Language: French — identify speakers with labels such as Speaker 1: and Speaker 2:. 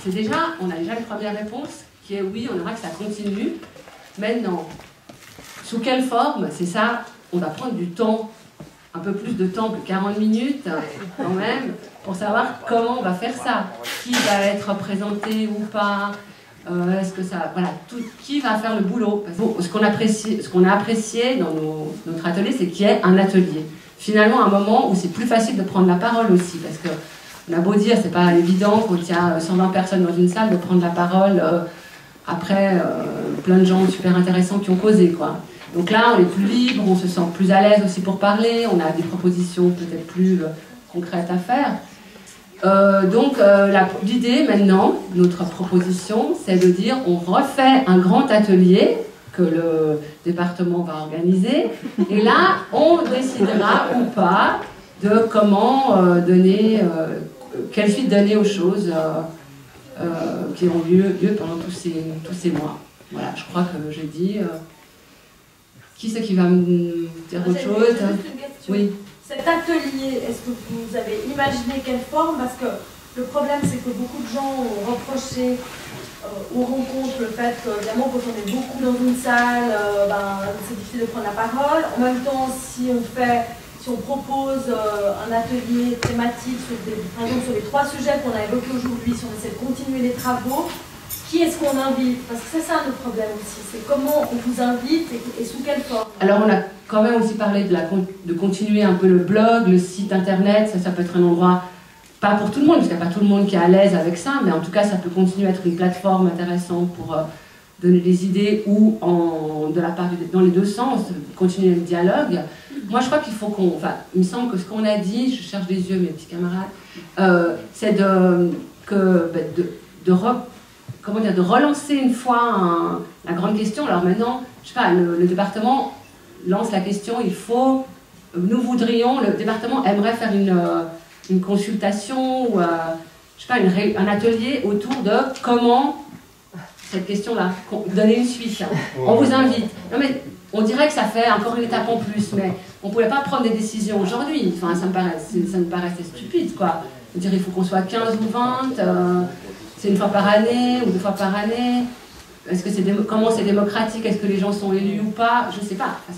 Speaker 1: c'est déjà, on a déjà une première réponse qui est oui, on aimerait que ça continue. Maintenant, sous quelle forme? C'est ça, on va prendre du temps, un peu plus de temps que 40 minutes quand même, pour savoir comment on va faire ça. Qui va être représenté ou pas? Est-ce que ça, voilà, qui va faire le boulot? Ce qu'on a apprécié dans notre atelier, c'est qu'il y ait un atelier. Finalement, un moment où c'est plus facile de prendre la parole aussi, parce que on a beau dire, c'est pas évident quand il y a 120 personnes dans une salle de prendre la parole après plein de gens super intéressants qui ont causé, quoi. Donc là, on est plus libre, on se sent plus à l'aise aussi pour parler, on a des propositions peut-être plus concrètes à faire. Donc l'idée maintenant, notre proposition, c'est de dire on refait un grand atelier que le département va organiser, et là, on décidera ou pas de comment donner, quelle suite donner aux choses qui ont lieu pendant tous ces mois. Voilà, je crois que j'ai dit. Qui c'est qui va me dire autre chose? Oui.
Speaker 2: Cet atelier, est-ce que vous avez imaginé quelle forme? Parce que le problème, c'est que beaucoup de gens ont reproché ou rencontrent le fait que, évidemment, quand on est beaucoup dans une salle, c'est difficile de prendre la parole. En même temps, si on propose un atelier thématique, par exemple sur les 3 sujets qu'on a évoqués aujourd'hui, si on essaie de continuer les travaux, qui est-ce qu'on invite? Parce que c'est ça notre problème aussi, c'est comment on vous invite et sous quelle forme.
Speaker 1: Alors on a quand même aussi parlé de continuer un peu le blog, le site internet, ça peut être un endroit, pas pour tout le monde, parce qu'il n'y a pas tout le monde qui est à l'aise avec ça, mais en tout cas ça peut continuer à être une plateforme intéressante pour donner des idées ou de la part dans les deux sens, continuer le dialogue. Moi je crois qu'il faut il me semble que ce qu'on a dit, je cherche des yeux mes petits camarades, c'est de relancer une fois la grande question. Alors maintenant, je sais pas, le département lance la question, le département aimerait faire une consultation ou je sais pas, un atelier autour de comment cette question-là, donner une suite. On vous invite. Non mais on dirait que ça fait encore une étape en plus, mais on ne pouvait pas prendre des décisions aujourd'hui. Enfin, ça me paraissait stupide, quoi. Je veux dire, il faut qu'on soit 15 ou 20. C'est une fois par année ou 2 fois par année. Comment c'est démocratique? Est-ce que les gens sont élus ou pas? Je ne sais pas. Enfin,